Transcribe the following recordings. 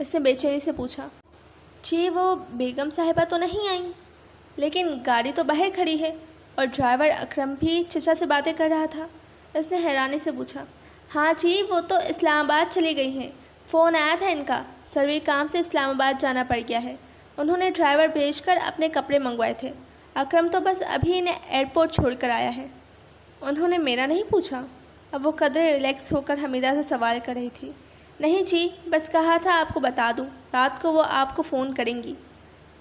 اس نے بے چینی سے پوچھا۔ جی وہ بیگم صاحبہ تو نہیں آئیں، لیکن گاڑی تو باہر کھڑی ہے اور ڈرائیور اکرم بھی چچا سے باتیں کر رہا تھا۔ اس نے حیرانی سے پوچھا۔ ہاں جی وہ تو اسلام آباد چلی گئی ہیں، فون آیا تھا ان کا، ضروری کام سے اسلام آباد جانا پڑ گیا ہے۔ انہوں نے ڈرائیور بھیج کر اپنے کپڑے منگوائے تھے، اکرم تو بس ابھی انہیں ایئرپورٹ چھوڑ کر آیا ہے۔ انہوں نے میرا نہیں پوچھا؟ اب وہ قدر ریلیکس ہو کر حمیدہ سے سوال کر رہی تھی۔ نہیں جی، بس کہا تھا آپ کو بتا دوں، رات کو وہ آپ کو فون کریں گی۔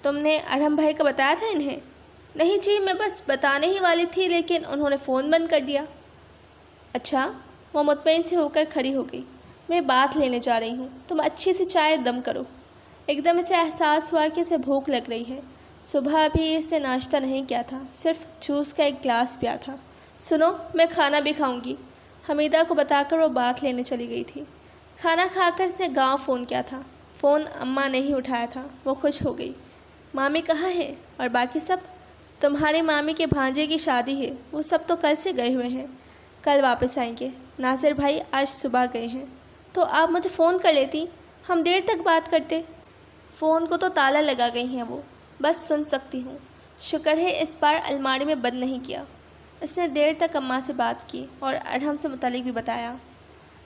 تم نے ارحم بھائی کا بتایا تھا انہیں؟ نہیں جی، میں بس بتانے ہی والی تھی لیکن انہوں نے فون بند کر دیا۔ اچھا، وہ مطمئن سے ہو کر کھڑی ہو گئی۔ میں بات لینے جا رہی ہوں، تم اچھی سی چائے دم کرو۔ ایک دم اسے احساس ہوا کہ اسے بھوک لگ رہی ہے۔ صبح بھی اس نے ناشتہ نہیں کیا تھا، صرف جوس کا ایک گلاس پیا تھا۔ سنو، میں کھانا بھی کھاؤں گی، حمیدہ کو بتا کر وہ بات لینے چلی گئی تھی۔ کھانا کھا کر اس نے گاؤں فون کیا تھا، فون اماں نے ہی اٹھایا تھا۔ وہ خوش ہو گئی۔ مامی کہاں ہے اور باقی سب؟ تمہاری مامی کے بھانجے کی شادی ہے، وہ سب تو کل سے گئے ہوئے ہیں، کل واپس آئیں گے۔ ناصر بھائی آج صبح گئے ہیں، تو آپ مجھے فون کر لیتی، ہم دیر تک بات کرتے۔ فون کو تو تالا لگا گئی ہیں وہ، بس سن سکتی ہوں۔ شکر ہے اس بار الماری میں بند نہیں کیا۔ اس نے دیر تک اماں سے بات کی اور ارحم سے متعلق بھی بتایا۔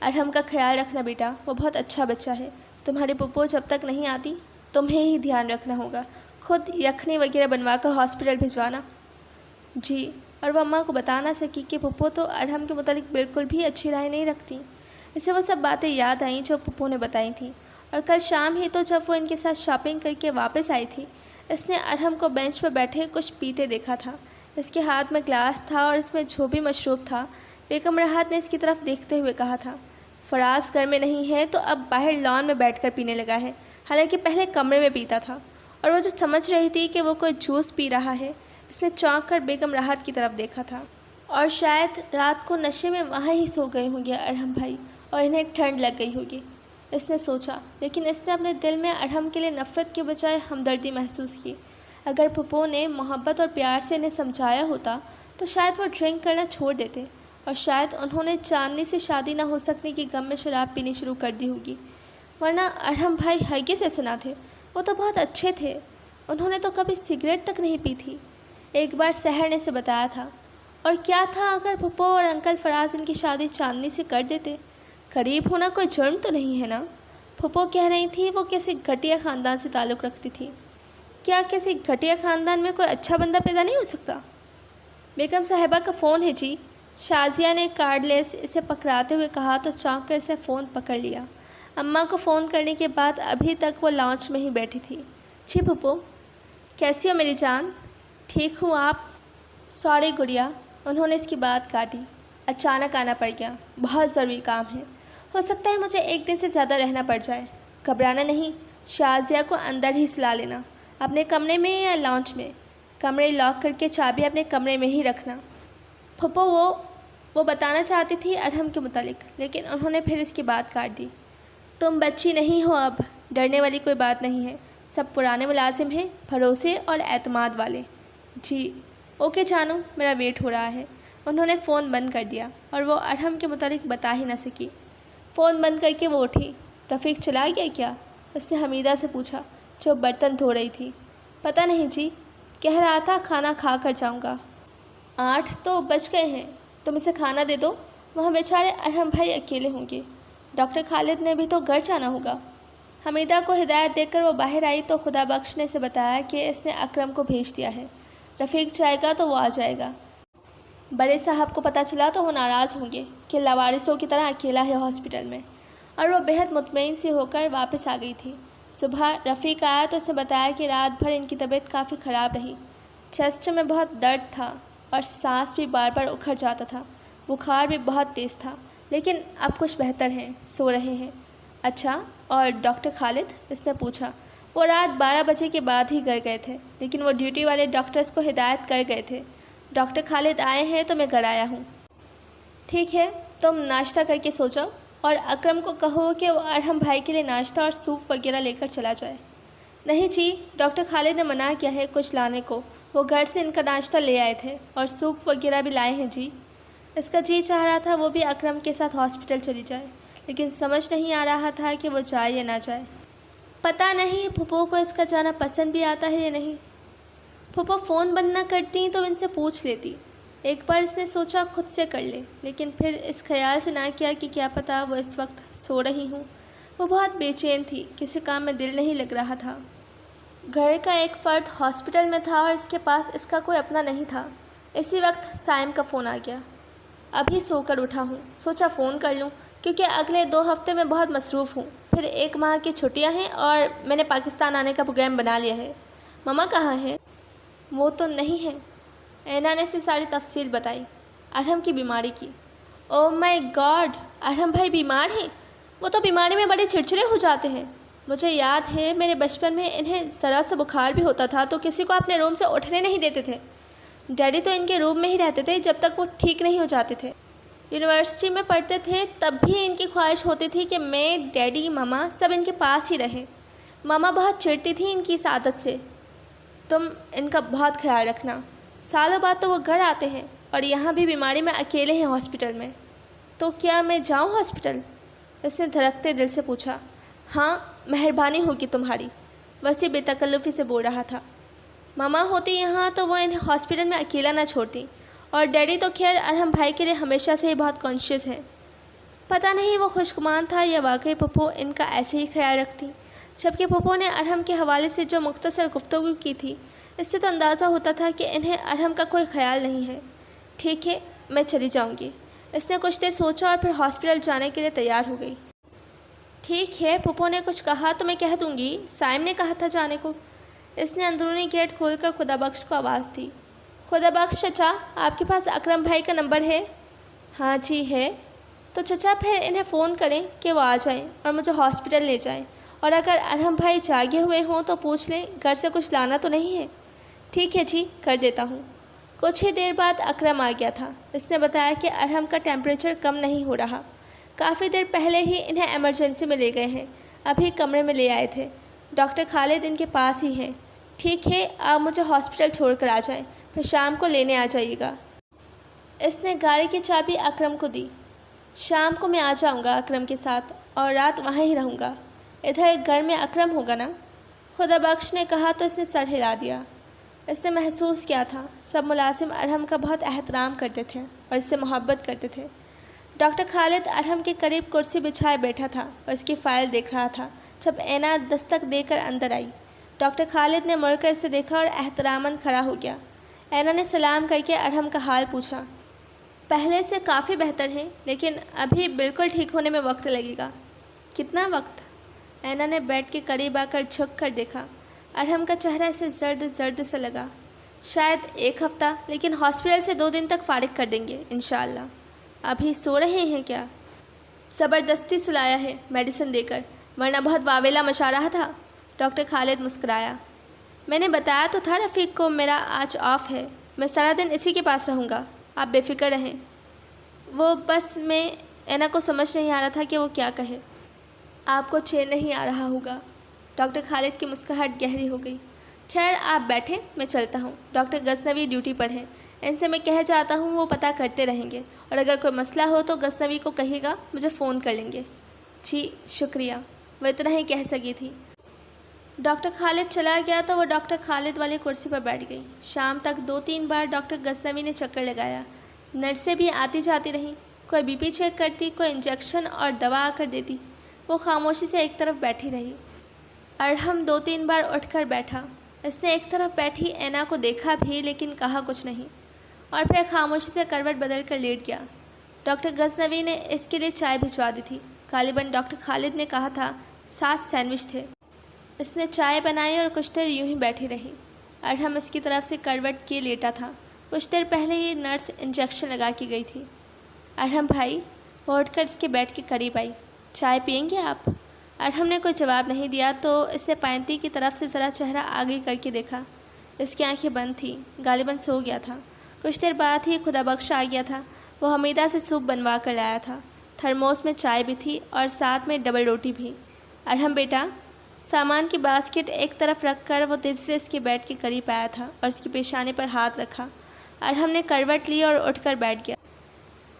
ارحم کا خیال رکھنا بیٹا، وہ بہت اچھا بچہ ہے۔ تمہاری پپو جب تک نہیں آتی تمہیں ہی دھیان رکھنا ہوگا، خود یخنی وغیرہ بنوا کر ہاسپٹل بھجوانا۔ جی، اور وہ اماں کو بتا نہ سکی کہ پپو تو ارحم کے متعلق بالکل بھی اچھی رائے نہیں رکھتی۔ اسے وہ سب باتیں یاد آئیں جو پپو نے بتائی تھیں، اور کل شام ہی تو جب وہ ان کے ساتھ شاپنگ کر کے واپس آئی تھی، اس نے ارحم کو بینچ پر بیٹھے کچھ پیتے دیکھا تھا۔ اس کے ہاتھ میں گلاس تھا اور اس میں جو بھی مشروب تھا، بیگم راحت نے اس کی طرف دیکھتے ہوئے کہا تھا، فراز گھر میں نہیں ہے تو اب باہر لان میں بیٹھ کر پینے لگا ہے، حالانکہ پہلے کمرے میں پیتا تھا۔ اور وہ جو سمجھ رہی تھی کہ وہ کوئی جوس پی رہا ہے، اس نے چونک کر بیگم راحت کی طرف دیکھا تھا۔ اور شاید رات کو نشے میں وہاں ہی سو گئے ہوں گے ارحم بھائی، اور انہیں ٹھنڈ لگ گئی ہوگی، اس نے سوچا۔ لیکن اس نے اپنے دل میں ارحم کے لیے نفرت کے بجائے ہمدردی محسوس کی۔ اگر پھپھو نے محبت اور پیار سے انہیں سمجھایا ہوتا تو شاید وہ ڈرنک کرنا چھوڑ دیتے، اور شاید انہوں نے چاندنی سے شادی نہ ہو سکنے کی غم میں شراب پینی شروع کر دی ہوگی، ورنہ ارحم بھائی ہرگز ایسے نہ تھے۔ وہ تو بہت اچھے تھے، انہوں نے تو کبھی سگریٹ تک نہیں پی تھی، ایک بار سحر نے اسے بتایا تھا۔ اور کیا تھا اگر پھپھو اور انکل فراز ان کی شادی چاندنی سے کر دیتے؟ قریب ہونا کوئی جرم تو نہیں ہے نا؟ پھپھو کہہ رہی تھی وہ کسی گھٹیا خاندان سے تعلق رکھتی تھی۔ کیا کسی گھٹیا خاندان میں کوئی اچھا بندہ پیدا نہیں ہو سکتا؟ بیگم صاحبہ کا فون ہے جی، شازیہ نے کارڈ لیس اسے پکڑاتے ہوئے کہا تو چونک کر اسے فون پکڑ لیا۔ اماں کو فون کرنے کے بعد ابھی تک وہ لانچ میں ہی بیٹھی تھی۔ جی پھپھو، کیسی ہو میری جان؟ ٹھیک ہوں، آپ؟ سوری گڑیا، انہوں نے اس کی بات کاٹی۔ اچانک آنا پڑ گیا، بہت ضروری کام ہے، ہو سکتا ہے مجھے ایک دن سے زیادہ رہنا پڑ جائے۔ گھبرانا نہیں، شازیہ کو اندر ہی سلا لینا، اپنے کمرے میں یا لانچ میں، کمرے لاک کر کے چابی اپنے کمرے میں ہی رکھنا۔ پھپھو وہ بتانا چاہتی تھی ارحم کے متعلق، لیکن انہوں نے پھر اس کی بات کاٹ دی۔ تم بچی نہیں ہو اب، ڈرنے والی کوئی بات نہیں ہے، سب پرانے ملازم ہیں، بھروسے اور اعتماد والے۔ جی اوکے جانو، میرا ویٹ ہو رہا ہے۔ انہوں نے فون بند کر دیا اور وہ ارحم کے متعلق بتا ہی نہ سکی۔ فون بند کر کے وہ اٹھی۔ رفیق چلا گیا کیا؟ اس نے حمیدہ سے پوچھا جو برتن دھو رہی تھی۔ پتہ نہیں جی، کہہ رہا تھا کھانا کھا کر جاؤں گا۔ 8 تو بج گئے ہیں، تم اسے کھانا دے دو، وہاں بیچارے ارحم بھائی اکیلے ہوں گے، ڈاکٹر خالد نے بھی تو گھر جانا ہوگا۔ حمیدہ کو ہدایت دے کر وہ باہر آئی تو خدا بخش نے اسے بتایا کہ اس نے اکرم کو بھیج دیا ہے، رفیق جائے گا تو وہ آ جائے گا۔ بڑے صاحب کو پتہ چلا تو وہ ناراض ہوں گے کہ لاوارثوں کی طرح اکیلا ہے ہاسپٹل میں، اور وہ بہت مطمئن سی ہو کر واپس آ گئی تھی۔ صبح رفیق آیا تو اس نے بتایا کہ رات بھر ان کی طبیعت کافی خراب رہی، چیسٹ میں بہت درد تھا اور سانس بھی بار بار اکھڑ جاتا تھا، بخار بھی بہت تیز تھا، لیکن اب کچھ بہتر ہیں، سو رہے ہیں۔ اچھا، اور ڈاکٹر خالد؟ اس نے پوچھا۔ وہ رات 12 بجے کے بعد ہی گھر گئے تھے، لیکن وہ ڈیوٹی والے ڈاکٹرز کو ہدایت کر گئے تھے۔ ڈاکٹر خالد آئے ہیں تو میں گھر آیا ہوں۔ ٹھیک ہے، تم ناشتہ کر کے سو جاؤ، اور اکرم کو کہو کہ وہ ارحم بھائی کے لیے ناشتہ اور سوپ وغیرہ لے کر چلا جائے۔ نہیں جی، ڈاکٹر خالد نے منع کیا ہے کچھ لانے کو، وہ گھر سے ان کا ناشتہ لے آئے تھے اور سوپ وغیرہ بھی لائے ہیں جی۔ اس کا جی چاہ رہا تھا وہ بھی اکرم کے ساتھ ہاسپٹل چلی جائے، لیکن سمجھ نہیں آ رہا تھا کہ وہ جائے یا نہ جائے۔ پتہ نہیں پھپھو کو اس کا جانا پسند بھی آتا ہے یا نہیں۔ پھپھو فون بند نہ کرتی تو ان سے پوچھ لیتی۔ ایک بار اس نے سوچا خود سے کر لے، لیکن پھر اس خیال سے نہ کیا کہ کیا پتہ وہ اس وقت سو رہی ہوں۔ وہ بہت بے چین تھی، کسی کام میں دل نہیں لگ رہا تھا۔ گھر کا ایک فرد ہاسپٹل میں تھا اور اس کے پاس اس کا کوئی اپنا نہیں تھا۔ اسی وقت سائم کا فون آ گیا۔ ابھی سو کر اٹھا ہوں، سوچا فون کر لوں کیونکہ اگلے 2 ہفتے میں بہت مصروف ہوں، پھر 1 ماہ کی چھٹیاں ہیں اور میں نے پاکستان آنے کا پروگرام بنا لیا ہے۔ مما کہاں ہے؟ وہ تو نہیں ہے۔ اینا نے اسے ساری تفصیل بتائی، ارحم کی بیماری کی۔ او مائی گاڈ، ارحم بھائی بیمار ہیں؟ وہ تو بیماری میں بڑے چڑچڑے ہو جاتے ہیں۔ مجھے یاد ہے میرے بچپن میں انہیں ذرا سا بخار بھی ہوتا تھا تو کسی کو اپنے روم سے اٹھنے نہیں دیتے تھے۔ ڈیڈی تو ان کے روم میں ہی رہتے تھے جب تک وہ ٹھیک نہیں ہو جاتے تھے۔ یونیورسٹی میں پڑھتے تھے تب بھی ان کی خواہش ہوتی تھی کہ میں، ڈیڈی، مما سب ان کے پاس ہی رہیں۔ ماما بہت چڑھتی تھی ان کی اس عادت سے۔ تم ان کا بہت خیال رکھنا۔ سالوں بعد تو وہ گھر آتے ہیں اور یہاں بھی بیماری میں اکیلے ہیں ہاسپٹل میں۔ تو کیا میں جاؤں ہاسپٹل؟ اس نے دھڑکتے دل سے پوچھا۔ ہاں، مہربانی ہوگی تمہاری، وسیع بے تکلفی سے بول رہا تھا۔ ماما ہوتی یہاں تو وہ انہیں ہاسپٹل میں اکیلا نہ چھوڑتی، اور ڈیڈی تو خیر ارحم بھائی کے لیے ہمیشہ سے ہی بہت کانشیس ہیں۔ پتہ نہیں وہ خشکمان تھا یا واقعی پھپھو ان کا ایسے ہی خیال رکھتی۔ جبکہ پھپھو نے ارحم کے حوالے سے جو مختصر گفتگو کی تھی، اس سے تو اندازہ ہوتا تھا کہ انہیں ارحم کا کوئی خیال نہیں ہے۔ ٹھیک ہے، میں چلی جاؤں گی۔ اس نے کچھ دیر سوچا اور پھر ہاسپٹل جانے کے لیے تیار ہو گئی۔ ٹھیک ہے، پھپھو نے کچھ کہا تو میں کہہ دوں گی، سائم نے کہا تھا جانے کو۔ اس نے اندرونی گیٹ کھول کر خدا بخش کو آواز دی۔ خدا بخش چچا، آپ کے پاس اکرم بھائی کا نمبر ہے؟ ہاں جی ہے۔ تو چچا پھر انہیں فون کریں کہ وہ آ جائیں اور مجھے ہاسپٹل لے جائیں، اور اگر ارحم بھائی جاگے ہوئے ہوں تو پوچھ لیں گھر سے کچھ لانا تو نہیں ہے۔ ٹھیک ہے جی، کر دیتا ہوں۔ کچھ ہی دیر بعد اکرم آ گیا تھا۔ اس نے بتایا کہ ارحم کا ٹیمپریچر کم نہیں ہو رہا، کافی دیر پہلے ہی انہیں ایمرجنسی میں لے گئے ہیں، ابھی کمرے میں لے آئے تھے۔ ڈاکٹر خالد ان کے پاس ہی ہیں۔ ٹھیک ہے، آپ مجھے ہاسپٹل چھوڑ کر آ جائیں، پھر شام کو لینے آ جائیے گا۔ اس نے گاڑی کی چابی اکرم کو دی۔ شام کو میں آ جاؤں گا اکرم کے ساتھ اور رات وہاں ہی رہوں گا۔ ادھر گھر میں اکرم ہوگا نا؟ خدا بخش نے کہا تو اس نے سر ہلا دیا۔ اس نے محسوس کیا تھا سب ملازم ارحم کا بہت احترام کرتے تھے اور اس سے محبت کرتے تھے۔ ڈاکٹر خالد ارحم کے قریب کرسی بچھائے بیٹھا تھا اور اس کی فائل دیکھ رہا تھا جب اینا دستک دے کر اندر آئی۔ ڈاکٹر خالد نے مڑ کر اسے دیکھا اور احتراماً کھڑا ہو گیا۔ اینا نے سلام کر کے ارحم کا حال پوچھا۔ پہلے سے کافی بہتر ہیں، لیکن ابھی بالکل ٹھیک ہونے میں وقت لگے گا۔ کتنا وقت؟ اینا نے بیڈ کے قریب آ کر جھک کر دیکھا۔ ارحم کا چہرہ اسے زرد زرد سے لگا۔ شاید 1 ہفتہ، لیکن ہاسپٹل سے 2 دن تک فارغ کر دیں گے انشاءاللہ۔ ابھی سو رہے ہیں کیا؟ زبردستی سلایا ہے میڈیسن دے کر، ورنہ بہت واویلا مچا رہا تھا۔ ڈاکٹر خالد مسکرایا۔ میں نے بتایا تو تھا رفیق کو میرا آج آف ہے، میں سارا دن اسی کے پاس رہوں گا، آپ بے فکر رہیں۔ وہ بس میں اینا کو سمجھ نہیں آ رہا تھا کہ وہ کیا کہے۔ آپ کو چین نہیں آ رہا ہوگا۔ ڈاکٹر خالد کی مسکراہٹ گہری ہو گئی۔ خیر آپ بیٹھیں، میں چلتا ہوں۔ ڈاکٹر غزنوی ڈیوٹی پر ہیں، ان سے میں کہہ جاتا ہوں، وہ پتہ کرتے رہیں گے، اور اگر کوئی مسئلہ ہو تو غزنوی کو کہے گا مجھے فون کر لیں گے۔ جی شکریہ، وہ اتنا ہی کہہ سکی تھی۔ ڈاکٹر خالد چلا گیا تو وہ ڈاکٹر خالد والی کرسی پر بیٹھ گئی۔ شام تک 2-3 بار ڈاکٹر غزنوی نے چکر لگایا۔ نرسیں بھی آتی جاتی رہیں، کوئی بی پی چیک کرتی، کوئی انجیکشن اور دوا آ کر دیتی۔ وہ خاموشی سے ایک طرف بیٹھی رہی۔ ارحم 2-3 بار اٹھ کر بیٹھا۔ اس نے ایک طرف بیٹھی اینا کو دیکھا بھی لیکن کہا کچھ نہیں، اور پھر خاموشی سے کروٹ بدل کر لیٹ گیا۔ ڈاکٹر غزنوی نے اس کے لیے چائے بھجوا دی تھی۔ غالباً ڈاکٹر خالد نے کہا تھا، 7 سینڈوچ تھے۔ اس نے چائے بنائی اور کچھ دیر یوں ہی بیٹھی رہی۔ ارحم اس کی طرف سے کروٹ کیے لیٹا تھا۔ کچھ دیر پہلے ہی نرس انجیکشن لگا کے گئی تھی۔ ارحم بھائی، وہ اٹھ کر اس کے بیڈ کے قریب آئی۔ چائے پئیں گے آپ؟ ارحم نے کوئی جواب نہیں دیا تو اس نے پائنتی کی طرف سے ذرا چہرہ آگے کر کے دیکھا۔ اس کی آنکھیں بند تھیں، غالباً سو گیا تھا۔ کچھ دیر بعد ہی خدا بخش آ گیا تھا۔ وہ حمیدہ سے سوپ بنوا کر لایا تھا۔ تھرموس میں چائے بھی تھی اور ساتھ میں ڈبل روٹی بھی۔ ارحم بیٹا، سامان کی باسکٹ ایک طرف رکھ کر وہ تیزی سے اس کے بیڈ کے قریب آیا تھا اور اس کی پیشانی پر ہاتھ رکھا۔ ارحم نے کروٹ لی اور اٹھ کر بیٹھ گیا۔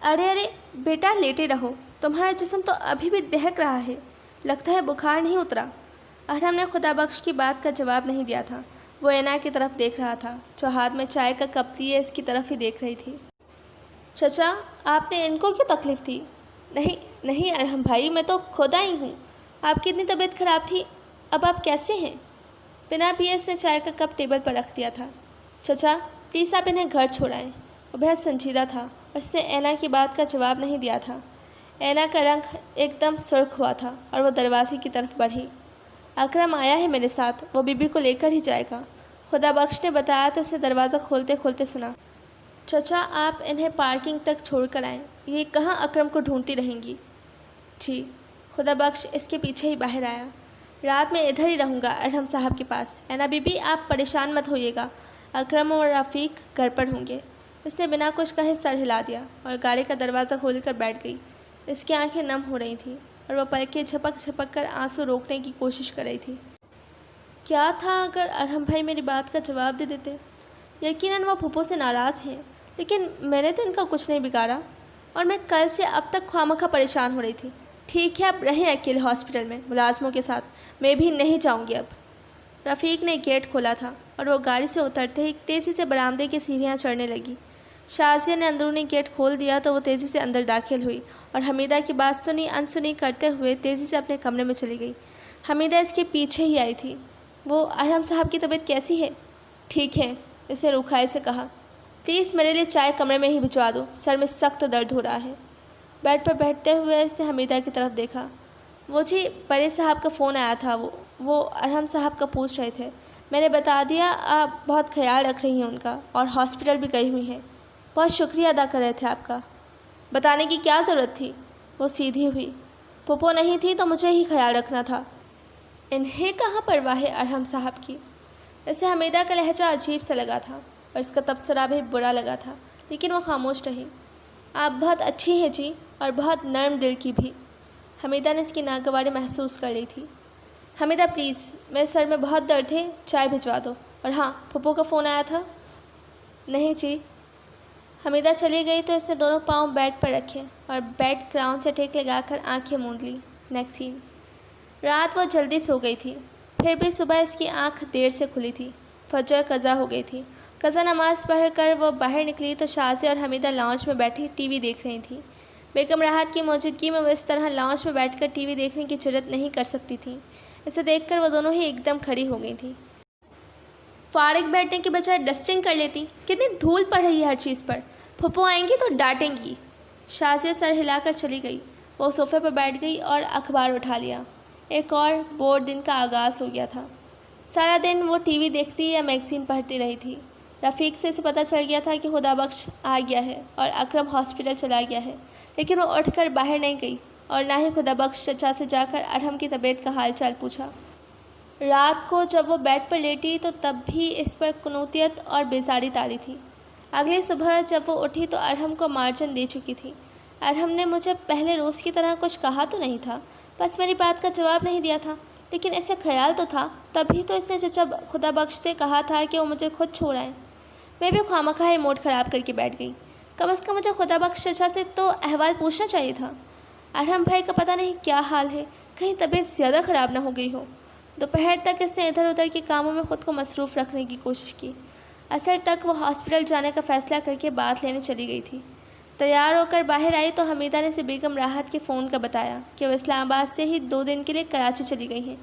ارے ارے بیٹا، لیٹے رہو، تمہارا جسم تو ابھی بھی دہک رہا ہے، لگتا ہے بخار نہیں اترا۔ ارحم نے خدا بخش کی بات کا جواب نہیں دیا تھا۔ وہ اینا کی طرف دیکھ رہا تھا جو ہاتھ میں چائے کا کپ لیے اس کی طرف ہی دیکھ رہی تھی۔ چچا، آپ نے ان کو کیوں تکلیف دی؟ نہیں ارحم بھائی، میں تو خود آئی ہوں۔ آپ کی اتنی طبیعت خراب تھی، اب آپ کیسے ہیں؟ بنا پیے اس نے چائے کا کپ ٹیبل پر رکھ دیا تھا۔ چچا پلیز آپ انہیں گھر چھوڑائیں۔ وہ بہت سنجیدہ تھا اور اس نے اینا کی بات کا جواب نہیں دیا تھا۔ اینا کا رنگ ایک دم سرخ ہوا تھا اور وہ دروازے کی طرف بڑھی۔ اکرم آیا ہے میرے ساتھ، وہ بی بی کو لے کر ہی جائے گا، خدا بخش نے بتایا تو اسے دروازہ کھولتے کھولتے سنا۔ چچا آپ انہیں پارکنگ تک چھوڑ کر آئیں، یہ کہاں اکرم کو ڈھونڈتی رہیں گی؟ جی۔ خدا بخش اس کے پیچھے ہی باہر آیا۔ رات میں ادھر ہی رہوں گا ارحم صاحب کے پاس۔ اینا بی بی آپ پریشان مت ہوئیے گا، اکرم اور رفیق گھر پر ہوں گے۔ اس نے بنا کچھ کہے سر ہلا دیا اور گاڑی کا دروازہ کھول کر بیٹھ گئی۔ اس کی آنکھیں نم ہو رہی تھیں اور وہ پلکیں جھپک جھپک کر آنسو روکنے کی کوشش کر رہی تھی۔ کیا تھا اگر ارحم بھائی میری بات کا جواب دے دیتے؟ یقیناً وہ پھپھو سے ناراض ہیں، لیکن میں نے تو ان کا کچھ نہیں بگاڑا اور میں کل سے اب تک خواہ پریشان ہو رہی تھی۔ ٹھیک ہے، اب رہیں اکیلے ہاسپٹل میں ملازموں کے ساتھ، میں بھی نہیں جاؤں گی اب۔ رفیق نے گیٹ کھولا تھا اور وہ گاڑی سے اترتے ہی تیزی سے برآمدے کی سیڑھیاں چڑھنے لگی۔ شازیہ نے اندرونی گیٹ کھول دیا تو وہ تیزی سے اندر داخل ہوئی اور حمیدہ کی بات سنی انسنی کرتے ہوئے تیزی سے اپنے کمرے میں چلی گئی۔ حمیدہ اس کے پیچھے ہی آئی تھی۔ وہ ارحم صاحب کی طبیعت کیسی ہے؟ ٹھیک ہے، اس نے روکھائی سے کہا۔ پلیز میرے لیے چائے کمرے میں ہی بھجوا دو، سر میں سخت درد ہو رہا ہے۔ بیڈ پر بیٹھتے ہوئے اس نے حمیدہ کی طرف دیکھا۔ وہ جی بڑے صاحب کا فون آیا تھا، وہ ارحم صاحب کا پوچھ رہے تھے۔ میں نے بتا دیا آپ بہت خیال رکھ رہی ہیں ان کا اور ہاسپٹل بھی گئی ہوئی ہیں۔ بہت شکریہ ادا کر رہے تھے آپ کا۔ بتانے کی کیا ضرورت تھی؟ وہ سیدھی ہوئی۔ پھپھو نہیں تھی تو مجھے ہی خیال رکھنا تھا۔ انہیں کہاں پرواہ ہے ارحم صاحب کی؟ اسے حمیدہ کا لہجہ عجیب سا لگا تھا اور اس کا تبصرہ بھی برا لگا تھا، لیکن وہ خاموش رہی۔ آپ بہت اچھی ہیں جی، اور بہت نرم دل کی بھی۔ حمیدہ نے اس کی ناگواری محسوس کر لی تھی۔ حمیدہ پلیز، میرے سر میں بہت درد ہے، چائے بھجوا دو۔ اور ہاں، پھپھو کا فون آیا تھا؟ نہیں جی۔ حمیدہ چلی گئی تو اس نے دونوں پاؤں بیڈ پر رکھے اور بیڈ کراؤن سے ٹیک لگا کر آنکھیں موند لی۔ نیکسٹ سین۔ رات وہ جلدی سو گئی تھی، پھر بھی صبح اس کی آنکھ دیر سے کھلی تھی۔ فجر قضا ہو گئی تھی۔ قضا نماز پڑھ کر وہ باہر نکلی تو شازیہ اور حمیدہ لاؤنج میں بیٹھی ٹی وی دیکھ رہی تھیں۔ بیگم راحت کی موجودگی میں وہ اس طرح لاؤنج میں بیٹھ کر ٹی وی دیکھنے کی جرات نہیں کر سکتی تھیں۔ اسے دیکھ کر وہ دونوں ہی ایک دم کھڑی ہو گئی تھیں۔ فارغ بیٹھنے کے بجائے ڈسٹنگ کر لیتی، کتنی دھول پڑ رہی ہے ہر چیز پر، پھپھو آئیں گی تو ڈانٹیں گی۔ شازیہ سر ہلا کر چلی گئی۔ وہ صوفے پر بیٹھ گئی اور اخبار اٹھا لیا۔ ایک اور بور دن کا آغاز ہو گیا تھا۔ سارا دن وہ ٹی وی دیکھتی یا میگزین پڑھتی رہی تھی۔ رفیق سے اسے پتہ چل گیا تھا کہ خدا بخش آ گیا ہے اور اکرم ہاسپٹل چلا گیا ہے، لیکن وہ اٹھ کر باہر نہیں گئی اور نہ ہی خدا بخش چچا سے جا کر ارحم کی طبیعت کا حال چال پوچھا۔ رات کو جب وہ بیڈ پر لیٹی تو تب بھی اس پر قنوطیت اور بیزاری طاری تھی۔ اگلی صبح جب وہ اٹھی تو ارحم کو مارجن دے چکی تھی۔ ارحم نے مجھے پہلے روز کی طرح کچھ کہا تو نہیں تھا، بس میری بات کا جواب نہیں دیا تھا، لیکن اسے خیال تو تھا، تبھی تو اس نے چچا خدا بخش سے کہا تھا کہ وہ مجھے خود چھوڑائیں۔ میں بھی خواہ موڈ خراب کر کے بیٹھ گئی۔ کم از کم مجھے خدا بخش چچا سے تو احوال پوچھنا چاہیے تھا۔ ارحم بھائی کا پتہ نہیں کیا حال ہے، کہیں طبیعت زیادہ خراب نہ ہو گئی ہو۔ دوپہر تک اس نے ادھر ادھر کے کاموں میں خود کو مصروف رکھنے کی کوشش کی۔ عصر تک وہ ہاسپٹل جانے کا فیصلہ کر کے بات لینے چلی گئی تھی۔ تیار ہو کر باہر آئی تو حمیدہ نے اسے بیگم راحت کے فون کا بتایا کہ وہ اسلام آباد سے ہی 2 دن کے لیے کراچی چلی گئی ہیں،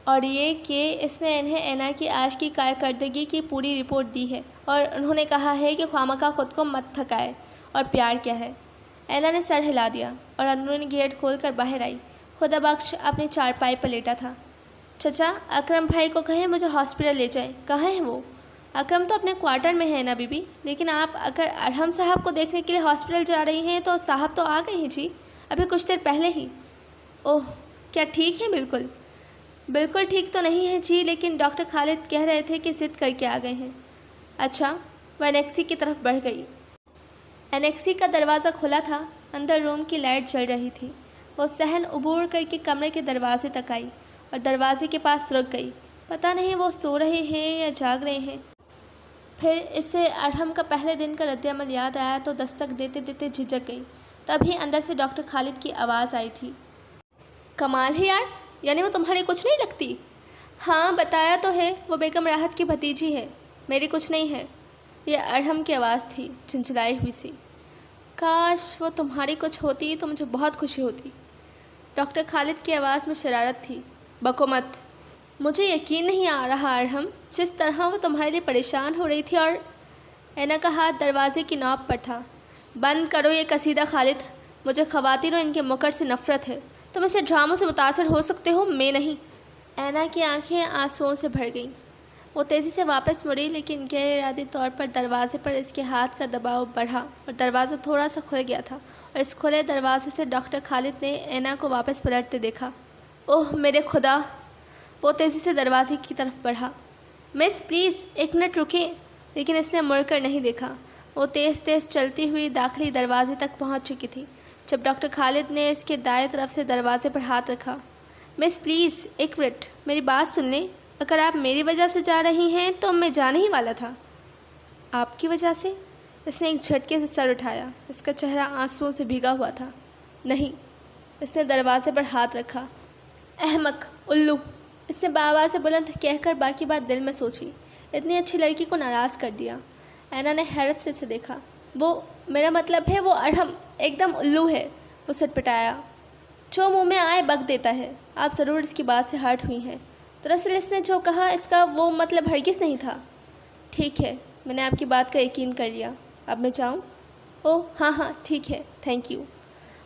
اور یہ کہ اس نے انہیں اینا کی آج کی کارکردگی کی پوری رپورٹ دی ہے اور انہوں نے کہا ہے کہ خواہ خود کو مت تھکائے اور پیار کیا ہے۔ اینا نے سر ہلا دیا اور اندرونی گیٹ کھول کر باہر آئی۔ خدا بخش اپنی چارپائی پر لیٹا تھا۔ چچا اکرم بھائی کو کہیں مجھے ہاسپٹل لے جائیں۔ کہاں ہیں وہ؟ اکرم تو اپنے کوارٹر میں ہے نا بی بی، لیکن آپ اگر ارحم صاحب کو دیکھنے کے لیے ہاسپٹل جا رہی ہیں تو صاحب تو آ گئے ہیں جی، ابھی کچھ دیر پہلے ہی۔ اوہ، کیا ٹھیک ہے؟ بالکل ٹھیک تو نہیں ہے جی، لیکن ڈاکٹر خالد کہہ رہے تھے کہ ضد کر کے آ گئے ہیں۔ اچھا۔ وہ انیکسی کی طرف بڑھ گئی۔ انیکسی کا دروازہ کھلا تھا، اندر روم کی لائٹ جل رہی تھی۔ وہ صحن عبور کر کے کمرے کے دروازے تک آئی اور دروازے کے پاس رک گئی۔ پتہ نہیں وہ سو رہے ہیں یا جاگ رہے ہیں۔ پھر اسے ارحم کا پہلے دن کا رد عمل یاد آیا تو دستک دیتے دیتے جھجک گئی۔ تبھی اندر سے ڈاکٹر خالد کی آواز آئی تھی۔ کمال ہے یار، یعنی وہ تمہاری کچھ نہیں لگتی؟ ہاں بتایا تو ہے، وہ بیگم راحت کی بھتیجی ہے، میری کچھ نہیں ہے۔ یہ ارحم کی آواز تھی، چنچلائی ہوئی سی۔ کاش وہ تمہاری کچھ ہوتی تو مجھے بہت خوشی ہوتی۔ ڈاکٹر خالد کی آواز میں شرارت تھی۔ بکو مت، مجھے یقین نہیں آ رہا ارحم، جس طرح وہ تمہارے لیے پریشان ہو رہی تھی۔ اور اینا کا ہاتھ دروازے کی نوب پر تھا۔ بند کرو یہ قصیدہ خالد، مجھے خواتین اور ان کے مکر سے نفرت ہے۔ تم اسے ڈراموں سے متاثر ہو سکتے ہو، میں نہیں۔ اینا کی آنکھیں آنسوؤں سے بھر گئیں۔ وہ تیزی سے واپس مڑی، لیکن غیر ارادی طور پر دروازے پر اس کے ہاتھ کا دباؤ بڑھا اور دروازہ تھوڑا سا کھل گیا تھا، اور اس کھلے دروازے سے ڈاکٹر خالد نے اینا کو واپس پلٹتے دیکھا۔ اوہ میرے خدا! وہ تیزی سے دروازے کی طرف بڑھا۔ مس پلیز ایک منٹ رکیں، لیکن اس نے مڑ کر نہیں دیکھا۔ وہ تیز تیز چلتی ہوئی داخلی دروازے تک پہنچ چکی تھی جب ڈاکٹر خالد نے اس کے دائیں طرف سے دروازے پر ہاتھ رکھا۔ مس پلیز ایک منٹ، میری بات سن لیں۔ اگر آپ میری وجہ سے جا رہی ہیں تو میں جانے ہی والا تھا۔ آپ کی وجہ سے؟ اس نے ایک جھٹکے سے سر اٹھایا۔ اس کا چہرہ آنسوؤں سے بھیگا ہوا تھا۔ نہیں۔ اس نے دروازے پر ہاتھ رکھا۔ احمق، الو! اس نے بآواز سے بلند کہہ کر باقی بات دل میں سوچی۔ اتنی اچھی لڑکی کو ناراض کر دیا۔ اینا نے حیرت سے اسے دیکھا۔ وہ، میرا مطلب ہے وہ ارحم ایک دم الو ہے، وہ سٹپٹایا۔ جو منہ میں آئے بک دیتا ہے۔ آپ ضرور اس کی بات سے ہرٹ ہوئی ہیں۔ دراصل اس نے جو کہا اس کا وہ مطلب ہرگز نہیں تھا۔ ٹھیک ہے، میں نے آپ کی بات کا یقین کر لیا۔ اب میں جاؤں؟ اوہ ہاں ہاں ٹھیک ہے، تھینک یو۔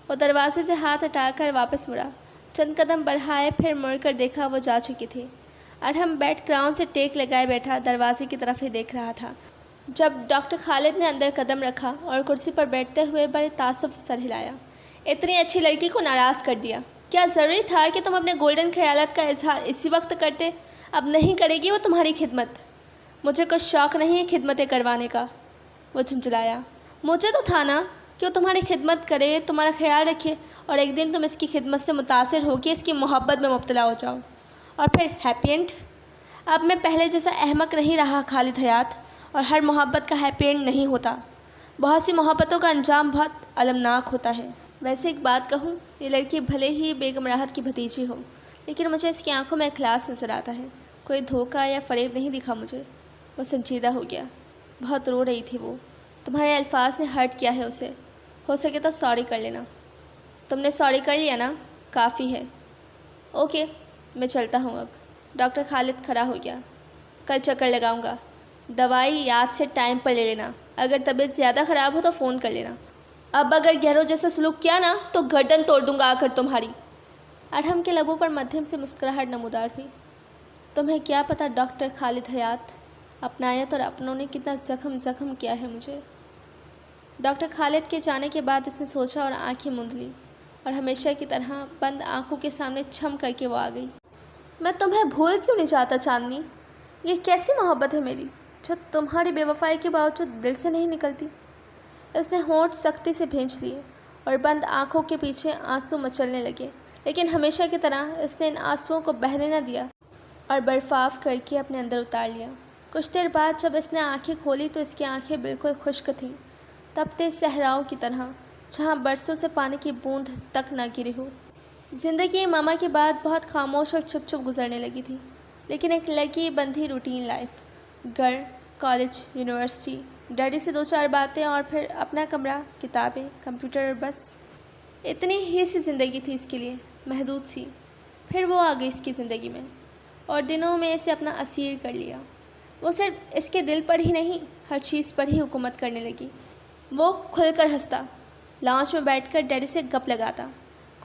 وہ دروازے سے ہاتھ ہٹا کر واپس مڑا۔ چند قدم بڑھائے، پھر مڑ کر دیکھا وہ جا چکی تھی۔ ارحم بیٹھ گراؤنڈ سے ٹیک لگائے بیٹھا دروازے کی طرف ہی دیکھ رہا تھا جب ڈاکٹر خالد نے اندر قدم رکھا اور کرسی پر بیٹھتے ہوئے بڑے تعصب سے سر ہلایا۔ اتنی اچھی لڑکی کو ناراض کر دیا۔ کیا ضروری تھا کہ تم اپنے گولڈن خیالات کا اظہار اسی وقت کرتے؟ اب نہیں کرے گی وہ تمہاری خدمت۔ مجھے کچھ شوق نہیں ہے خدمتیں کروانے کا، وہ جھنجھلایا۔ مجھے تو تھا نا کہ وہ تمہاری خدمت کرے، تمہارا خیال رکھے، اور ایک دن تم اس کی خدمت سے متاثر ہو کے اس کی محبت میں مبتلا ہو جاؤ، اور پھر ہیپی اینڈ۔ اب میں پہلے جیسا احمق نہیں رہا خالد حیات، اور ہر محبت کا ہیپی اینڈ نہیں ہوتا۔ بہت سی محبتوں کا انجام بہت المناک ہوتا ہے۔ ویسے ایک بات کہوں، یہ لڑکی بھلے ہی بیگم راحت کی بھتیجی ہو، لیکن مجھے اس کی آنکھوں میں اخلاص نظر آتا ہے۔ کوئی دھوکہ یا فریب نہیں دکھا مجھے۔ وہ سنجیدہ ہو گیا۔ بہت رو رہی تھی وہ۔ تمہارے الفاظ نے ہرٹ کیا ہے اسے۔ ہو سکے تو سوری کر لینا۔ تم نے سوری کر لیا نا، کافی ہے۔ اوکے، میں چلتا ہوں اب۔ ڈاکٹر خالد کھڑا ہو گیا۔ کل چکر لگاؤں گا۔ دوائی یاد سے ٹائم پر لے لینا۔ اگر طبیعت زیادہ خراب ہو تو فون کر لینا۔ اب اگر گہرو جیسا سلوک کیا نا تو گردن توڑ دوں گا آ کر تمہاری۔ ارحم کے لبوں پر مدھم سے مسکراہٹ نمودار ہوئی۔ تمہیں کیا پتہ ڈاکٹر خالد حیات، اپنایت اور اپنوں نے کتنا زخم کیا ہے مجھے۔ ڈاکٹر خالد کے جانے کے بعد اس نے سوچا اور آنکھیں موند لیں، اور ہمیشہ کی طرح بند آنکھوں کے سامنے چھم کر کے وہ آ گئی۔ میں تمہیں بھول کیوں نہیں چاہتا چاندنی؟ یہ کیسی محبت ہے میری جو تمہاری بے وفائی کے باوجود دل سے نہیں نکلتی؟ اس نے ہونٹ سختی سے بھینچ لیے اور بند آنکھوں کے پیچھے آنسو مچلنے لگے، لیکن ہمیشہ کی طرح اس نے ان آنسوؤں کو بہنے نہ دیا اور برفاف کر کے اپنے اندر اتار لیا۔ کچھ دیر بعد جب اس نے آنکھیں کھولی تو اس کی آنکھیں بالکل خشک تھیں، تپتے صحراؤں کی طرح جہاں برسوں سے پانی کی بوند تک نہ گری ہو۔ زندگی ماما کے بعد بہت خاموش اور چپ چپ گزرنے لگی تھی، لیکن ایک لگی بندھی روٹین لائف، گھر، کالج، یونیورسٹی، ڈیڈی سے 2-4 باتیں، اور پھر اپنا کمرہ، کتابیں، کمپیوٹر، اور بس اتنی ہی سی زندگی تھی اس کے لیے، محدود سی۔ پھر وہ آ گئی اس کی زندگی میں اور دنوں میں اسے اپنا اسیر کر لیا۔ وہ صرف اس کے دل پر ہی نہیں، ہر چیز پر ہی حکومت کرنے لگی۔ وہ کھل کر ہنستا، لاؤنج میں بیٹھ کر ڈیڈی سے گپ لگاتا،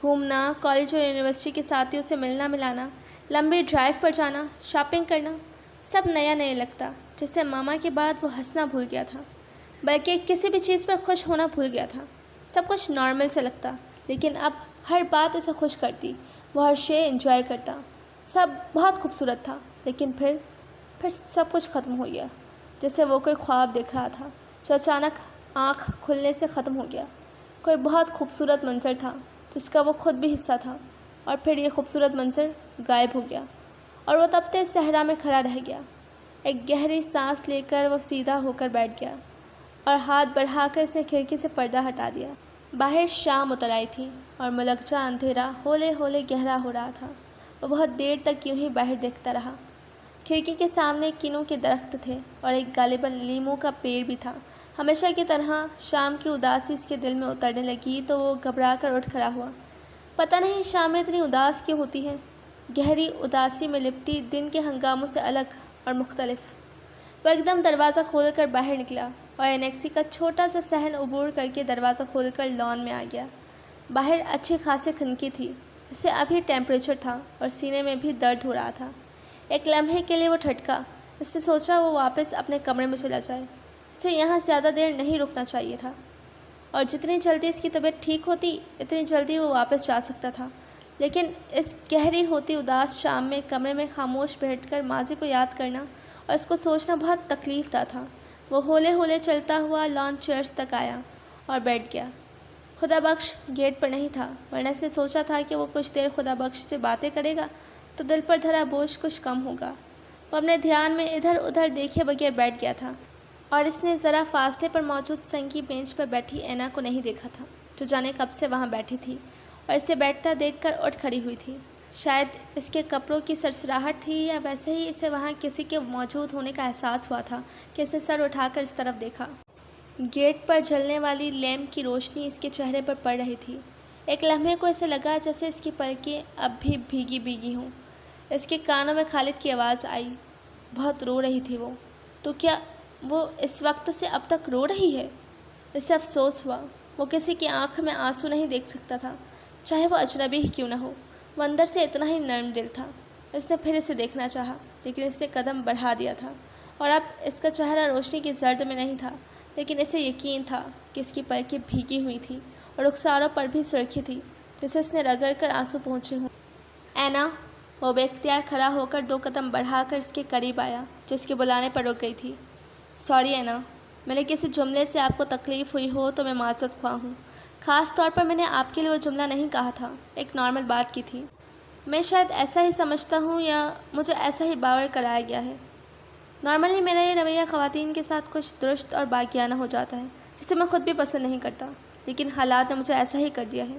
گھومنا، کالج اور یونیورسٹی کے ساتھیوں سے ملنا ملانا، لمبی ڈرائیو پر جانا، شاپنگ کرنا، سب نیا نیا لگتا، جیسے ماما کے بعد وہ ہنسنا بھول گیا تھا، بلکہ کسی بھی چیز پر خوش ہونا بھول گیا تھا۔ سب کچھ نارمل سے لگتا، لیکن اب ہر بات اسے خوش کرتی، وہ ہر شے انجوائے کرتا، سب بہت خوبصورت تھا۔ لیکن پھر سب کچھ ختم ہو گیا، جیسے وہ کوئی خواب دیکھ رہا تھا جو اچانک آنکھ کھلنے سے ختم ہو گیا۔ کوئی بہت خوبصورت منظر تھا جس کا وہ خود بھی حصہ تھا، اور پھر یہ خوبصورت منظر غائب ہو گیا اور وہ تپتے صحرا میں کھڑا رہ گیا۔ ایک گہری سانس لے کر وہ سیدھا ہو کر بیٹھ گیا اور ہاتھ بڑھا کر اس نے کھڑکی سے پردہ ہٹا دیا۔ باہر شام اتر آئی تھی اور ملک جا اندھیرا ہولے ہولے گہرا ہو رہا تھا۔ وہ بہت دیر تک یوں ہی باہر دیکھتا رہا۔ کھڑکی کے سامنے کینوں کے درخت تھے اور ایک غالباً لیموں کا پیڑ بھی تھا۔ ہمیشہ کی طرح شام کی اداسی اس کے دل میں اترنے لگی تو وہ گھبرا کر اٹھ کھڑا ہوا۔ پتہ نہیں شامیں اتنی اداس کیوں ہوتی ہیں، گہری اداسی میں لپٹی، دن کے ہنگاموں سے الگ اور مختلف۔ وہ ایک دم دروازہ کھول کر باہر نکلا اور انیکسی کا چھوٹا سا صحن عبور کر کے دروازہ کھول کر لان میں آ گیا۔ باہر اچھی خاصی خنکی تھی، اسے ابھی ٹیمپریچر تھا اور سینے میں بھی درد ہو رہا تھا۔ ایک لمحے کے لیے وہ ٹھٹکا، اس سے سوچا وہ واپس اپنے کمرے میں چلا جائے، اسے یہاں زیادہ دیر نہیں رکنا چاہیے تھا، اور جتنی جلدی اس کی طبیعت ٹھیک ہوتی اتنی جلدی وہ واپس جا سکتا تھا۔ لیکن اس گہری ہوتی اداس شام میں کمرے میں خاموش بیٹھ کر ماضی کو یاد کرنا اور اس کو سوچنا بہت تکلیف دہ تھا۔ وہ ہولے ہولے چلتا ہوا لان چیئرز تک آیا اور بیٹھ گیا۔ خدا بخش گیٹ پر نہیں تھا، ورنہ سے سوچا تھا کہ وہ کچھ دیر خدا بخش سے باتیں کرے گا تو دل پر دھرا بوجھ کچھ کم ہوگا۔ وہ اپنے دھیان میں ادھر ادھر دیکھے بغیر بیٹھ گیا تھا اور اس نے ذرا فاصلے پر موجود سنگی بینچ پر بیٹھی اینا کو نہیں دیکھا تھا، جو جانے کب سے وہاں بیٹھی تھی اور اسے بیٹھتا دیکھ کر اٹھ کھڑی ہوئی تھی۔ شاید اس کے کپڑوں کی سرسراہٹ تھی یا ویسے ہی اسے وہاں کسی کے موجود ہونے کا احساس ہوا تھا کہ اسے سر اٹھا کر اس طرف دیکھا۔ گیٹ پر جلنے والی لیمپ کی روشنی اس کے چہرے پر پڑ رہی تھی۔ ایک لمحے کو اسے لگا جیسے اس کی پلکیں اب بھی بھیگی بھیگی ہوں۔ اس کے کانوں میں خالد کی آواز آئی، بہت رو رہی تھی وہ، تو کیا وہ اس وقت سے اب تک رو رہی ہے؟ اسے افسوس ہوا، وہ کسی کی آنکھ میں آنسو نہیں دیکھ سکتا تھا، چاہے وہ اجنبی ہی کیوں نہ ہو۔ وہ اندر سے اتنا ہی نرم دل تھا۔ اس نے پھر اسے دیکھنا چاہا، لیکن اس نے قدم بڑھا دیا تھا، اور اب اس کا چہرہ روشنی کی زرد میں نہیں تھا، لیکن اسے یقین تھا کہ اس کی پلکیں بھیگی ہوئی تھیں اور رخساروں پر بھی سرخی تھی، جسے اس نے رگڑ کر آنسو پہنچے ہوں۔ اینا، وہ بے اختیار کھڑا ہو کر 2 قدم بڑھا کر اس کے قریب آیا، جو اس کے بلانے پر رک گئی تھی۔ سوری اینا، میں نے کسی جملے سے آپ کو تکلیف ہوئی ہو تو میں معذرت خواہ ہوں۔ خاص طور پر میں نے آپ کے لیے وہ جملہ نہیں کہا تھا، ایک نارمل بات کی تھی۔ میں شاید ایسا ہی سمجھتا ہوں یا مجھے ایسا ہی باور کرایا گیا ہے۔ نارملی میرا یہ رویہ خواتین کے ساتھ کچھ درست اور باکیانہ ہو جاتا ہے، جسے میں خود بھی پسند نہیں کرتا، لیکن حالات نے مجھے ایسا ہی کر دیا ہے۔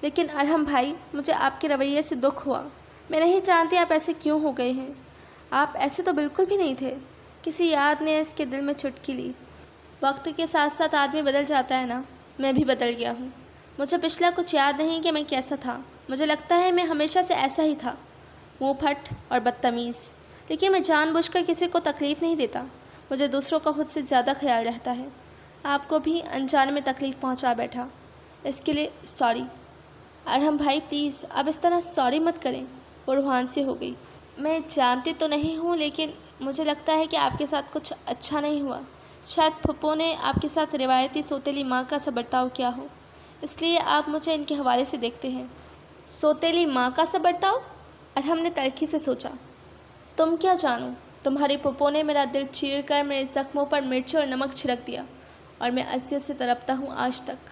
لیکن ارحم بھائی، مجھے آپ کے رویے سے دکھ ہوا۔ میں نہیں جانتی آپ ایسے کیوں ہو گئے ہیں، آپ ایسے تو بالکل بھی نہیں تھے۔ کسی یاد نے اس کے دل میں چٹکی لی۔ وقت کے ساتھ ساتھ آدمی بدل جاتا ہے نا، میں بھی بدل گیا ہوں۔ مجھے پچھلا کچھ یاد نہیں کہ میں کیسا تھا، مجھے لگتا ہے میں ہمیشہ سے ایسا ہی تھا، منہ پھٹ اور بدتمیز، لیکن میں جان بوجھ کر کسی کو تکلیف نہیں دیتا۔ مجھے دوسروں کا خود سے زیادہ خیال رہتا ہے۔ آپ کو بھی انجانے میں تکلیف پہنچا بیٹھا، اس کے لیے سوری۔ ارحم بھائی پلیز، آپ اس طرح سوری مت کریں، وہ روحان سی ہو گئی۔ میں جانتی تو نہیں ہوں، لیکن مجھے لگتا ہے کہ آپ کے ساتھ کچھ اچھا نہیں ہوا۔ شاید پھپھو نے آپ کے ساتھ روایتی سوتیلی ماں کا سا برتاؤ کیا ہو، اس لیے آپ مجھے ان کے حوالے سے دیکھتے ہیں۔ سوتیلی ماں کا سا برتاؤ؟ ارحم نے تلخی سے سوچا۔ تم کیا جانو، تمہاری پھپھو نے میرا دل چیر کر میرے زخموں پر مرچ اور نمک چھڑک دیا، اور میں اذیت سے تڑپتا ہوں آج تک۔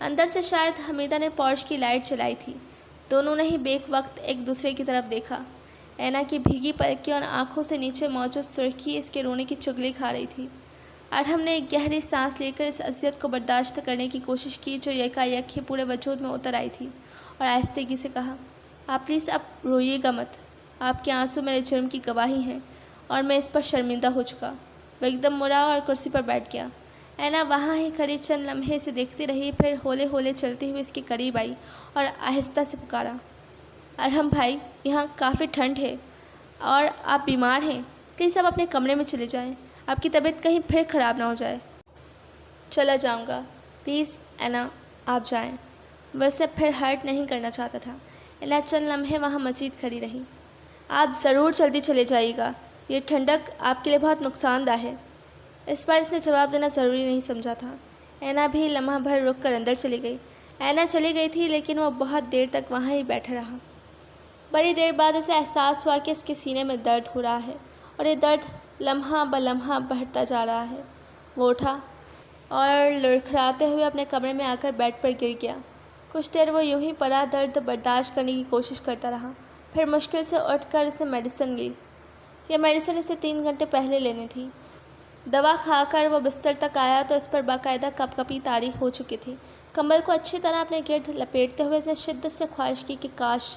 اندر سے شاید حمیدہ نے پورش کی لائٹ جلائی تھی۔ دونوں نے ہی بیک وقت ایک دوسرے کی طرف دیکھا۔ اینا کی بھیگی پلکیں اور آنکھوں سے نیچے موجود سرخی اس کے رونے کی چگلی کھا رہی تھی۔ ارحم نے ایک گہری سانس لے کر اس اذیت کو برداشت کرنے کی کوشش کی جو یکایک ہی پورے وجود میں اتر آئی تھی، اور آہستگی سے کہا، آپ پلیز اب روئیے گا مت، آپ کے آنسو میرے جرم کی گواہی ہیں اور میں اس پر شرمندہ ہو چکا۔ وہ ایک دم مرا اور کرسی پر بیٹھ گیا۔ اینا وہاں ہی کھڑی چند لمحے سے دیکھتی رہی، پھر ہولے ہولے چلتی ہوئی اس کے قریب آئی اور آہستہ سے پکارا، ارحم بھائی، یہاں کافی ٹھنڈ ہے اور آپ بیمار ہیں، پلیز آپ اپنے کمرے میں چلے جائیں، آپ کی طبیعت کہیں پھر خراب نہ ہو جائے۔ چلا جاؤں گا، پلیز اینا آپ جائیں۔ وہ اسے پھر ہرٹ نہیں کرنا چاہتا تھا۔ اینا چند لمحے وہاں مزید کھڑی رہی۔ آپ ضرور جلدی چلے جائیے گا، یہ ٹھنڈک آپ کے لیے بہت نقصان دہ ہے۔ اس پر اس نے جواب دینا ضروری نہیں سمجھا تھا۔ اینا بھی لمحہ بھر رک کر اندر چلی گئی۔ اینا چلی گئی تھی، لیکن وہ بہت دیر تک وہاں ہی بیٹھا رہا۔ بڑی دیر بعد اسے احساس ہوا کہ اس کے سینے میں درد ہو رہا ہے، اور یہ درد لمحہ بلمحہ بڑھتا جا رہا ہے۔ وہ اٹھا اور لڑکھڑاتے ہوئے اپنے کمرے میں آ کر بیڈ پر گر گیا۔ کچھ دیر وہ یوں ہی پڑا درد برداشت کرنے کی کوشش کرتا رہا، پھر مشکل سے اٹھ کر اس نے میڈیسن لی۔ یہ میڈیسن اسے 3 گھنٹے پہلے لینی تھی۔ دوا کھا کر وہ بستر تک آیا تو اس پر باقاعدہ کپ کپی طاری ہو چکی تھی۔ کمبل کو اچھی طرح اپنے گرد لپیٹتے ہوئے اس نے شدت سے خواہش کی کہ کاش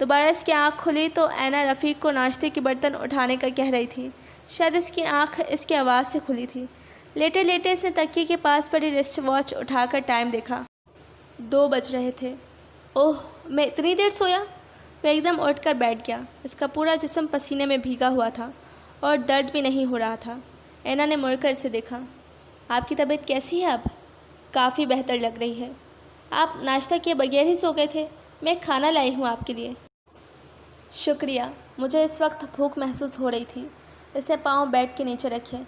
دوبارہ اس کی آنکھ کھلی تو اینا رفیق کو ناشتے کے برتن اٹھانے کا کہہ رہی تھی۔ شاید اس کی آنکھ اس کی آواز سے کھلی تھی۔ لیٹے لیٹے اس نے تکیے کے پاس پڑی رسٹ واچ اٹھا کر ٹائم دیکھا۔ 2 بج رہے تھے۔ اوہ، میں اتنی دیر سویا؟ وہ ایک دم اٹھ کر بیٹھ گیا۔ اس کا پورا جسم پسینے میں بھیگا ہوا تھا اور درد بھی نہیں ہو رہا تھا۔ اینا نے مڑ کر اسے دیکھا۔ آپ کی طبیعت کیسی ہے اب؟ کافی بہتر لگ رہی ہے۔ آپ ناشتہ کیے بغیر ہی سو گئے تھے۔ میں کھانا لائی ہوں آپ کے لیے۔ شکریہ، مجھے اس وقت بھوک محسوس ہو رہی تھی۔ اسے پاؤں بیڈ کے نیچے رکھے۔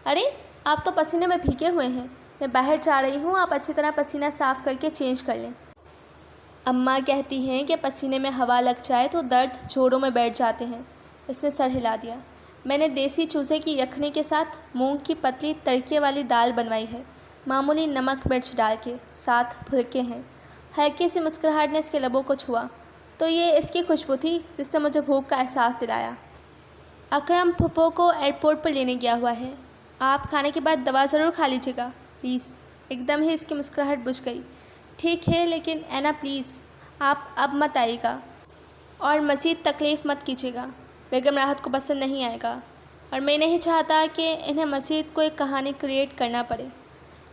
ارے، آپ تو پسینے میں بھیگے ہوئے ہیں۔ میں باہر جا رہی ہوں، آپ اچھی طرح پسینہ صاف کر کے چینج کر لیں۔ اماں کہتی ہیں کہ پسینے میں ہوا لگ جائے تو درد جوڑوں میں بیٹھ جاتے ہیں۔ اس نے سر ہلا دیا۔ میں نے دیسی چوزے کی یخنی کے ساتھ مونگ کی پتلی تڑکے والی دال بنوائی ہے، معمولی نمک مرچ ڈال کے، ساتھ پھلکے ہیں۔ ہلکی سی مسکراہٹ نے اس کے لبوں کو چھوا۔ تو یہ اس کی خوشبو تھی جس سے مجھے بھوک کا احساس دلایا۔ اکرم پھپھو کو ایئرپورٹ پر لینے گیا ہوا ہے۔ آپ کھانے کے بعد دوا ضرور کھا لیجیے گا پلیز۔ ایک دم ہی اس کی مسکراہٹ بجھ گئی۔ ٹھیک ہے، لیکن اینا پلیز، آپ اب مت آئیے گا اور مزید تکلیف مت کیجیے گا۔ بیگم راحت کو پسند نہیں آئے گا اور میں نہیں چاہتا کہ انہیں مزید کوئی کہانی کریٹ کرنا پڑے۔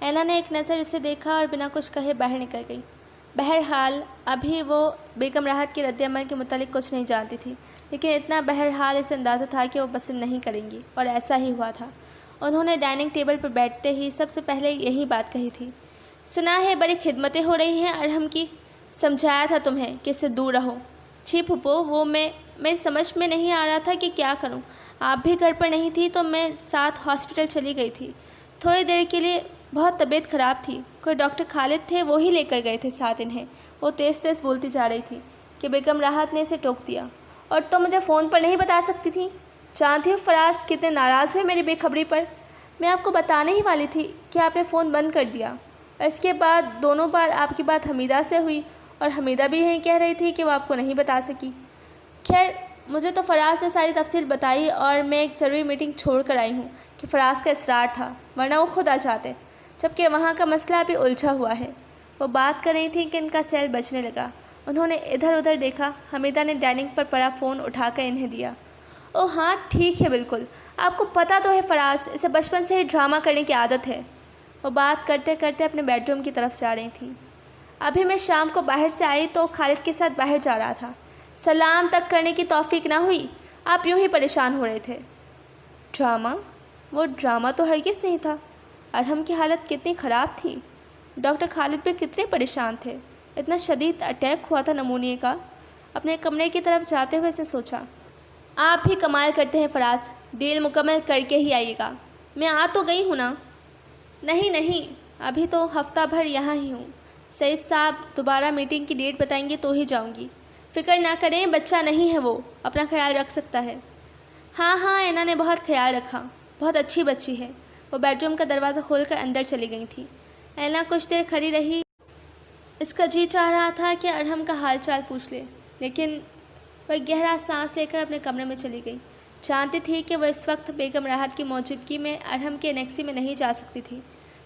اینا نے ایک نظر اسے دیکھا اور بنا کچھ کہے باہر نکل گئی۔ بہرحال ابھی وہ بیگم راحت کے رد عمل کے متعلق کچھ نہیں جانتی تھی، لیکن اتنا بہرحال اسے اندازہ تھا کہ وہ پسند نہیں کریں گی، اور ایسا ہی ہوا تھا۔ انہوں نے ڈائننگ ٹیبل پر بیٹھتے ہی سب سے پہلے یہی بات کہی تھی۔ سنا ہے بڑی خدمتیں ہو رہی ہیں ارحم کی۔ سمجھایا تھا تمہیں کہ اس سے دور رہو۔ جی پھپھو، وہ میری سمجھ میں نہیں آ رہا تھا کہ کیا کروں۔ آپ بھی گھر پر نہیں تھی تو میں ساتھ ہاسپٹل چلی گئی تھی تھوڑی دیر کے لیے۔ بہت طبیعت خراب تھی۔ کوئی ڈاکٹر خالد تھے، وہی لے کر گئے تھے ساتھ انہیں۔ وہ تیز تیز بولتی جا رہی تھی کہ بیگم راحت نے اسے ٹوک دیا۔ اور تو مجھے فون پر نہیں بتا سکتی تھی؟ جانتی ہو فراز کتنے ناراض ہوئے میری بے خبری پر۔ میں آپ کو بتانے ہی والی تھی کہ آپ نے فون بند کر دیا۔ اور اس کے بعد دونوں بار آپ کی بات حمیدہ سے ہوئی اور حمیدہ بھی یہی کہہ رہی تھی کہ وہ آپ کو نہیں بتا سکی۔ خیر، مجھے تو فراز نے ساری تفصیل بتائی اور میں ایک ضروری میٹنگ چھوڑ کر آئی ہوں کہ فراز کا اصرار تھا، ورنہ وہ خود آ جاتے، جبکہ وہاں کا مسئلہ ابھی الجھا ہوا ہے۔ وہ بات کر رہی تھیں کہ ان کا سیل بجنے لگا۔ انہوں نے ادھر ادھر دیکھا۔ حمیدہ نے ڈائننگ پر پڑا فون اٹھا کر انہیں دیا۔ او ہاں ٹھیک ہے، بالکل، آپ کو پتہ تو ہے فراز، اسے بچپن سے ہی ڈرامہ کرنے کی عادت ہے۔ وہ بات کرتے کرتے اپنے بیڈ روم کی طرف جا رہی تھیں۔ ابھی میں شام کو باہر سے آئی تو خالد کے ساتھ باہر جا رہا تھا، سلام تک کرنے کی توفیق نہ ہوئی، آپ یوں ہی پریشان ہو رہے تھے۔ ڈرامہ؟ وہ ڈرامہ تو ہرگز نہیں تھا۔ ارحم کی حالت کتنی خراب تھی۔ ڈاکٹر خالد بھی کتنے پریشان تھے۔ اتنا شدید اٹیک ہوا تھا نمونیے کا۔ اپنے کمرے کی طرف جاتے ہوئے اسے سوچا، آپ بھی کمال کرتے ہیں فراز، ڈیل مکمل کر کے ہی آئیے گا۔ میں آ تو گئی ہوں نا۔ نہیں، ابھی تو ہفتہ بھر یہاں ہی ہوں۔ سعید صاحب دوبارہ میٹنگ کی ڈیٹ بتائیں گے تو ہی جاؤں گی۔ فکر نہ کریں، بچہ نہیں ہے، وہ اپنا خیال رکھ سکتا ہے۔ ہاں، اینا نے بہت خیال رکھا، بہت اچھی بچی ہے۔ وہ بیڈ روم کا دروازہ کھول کر اندر چلی گئی تھی۔ اینا کچھ دیر کھڑی رہی۔ اس کا جی چاہ رہا تھا کہ ارحم کا حال چال پوچھ لے، لیکن وہ گہرا سانس لے کر اپنے کمرے میں چلی گئی۔ جانتی تھی کہ وہ اس وقت بیگم راحت کی موجودگی میں ارحم کے انیکسی میں نہیں جا سکتی تھی۔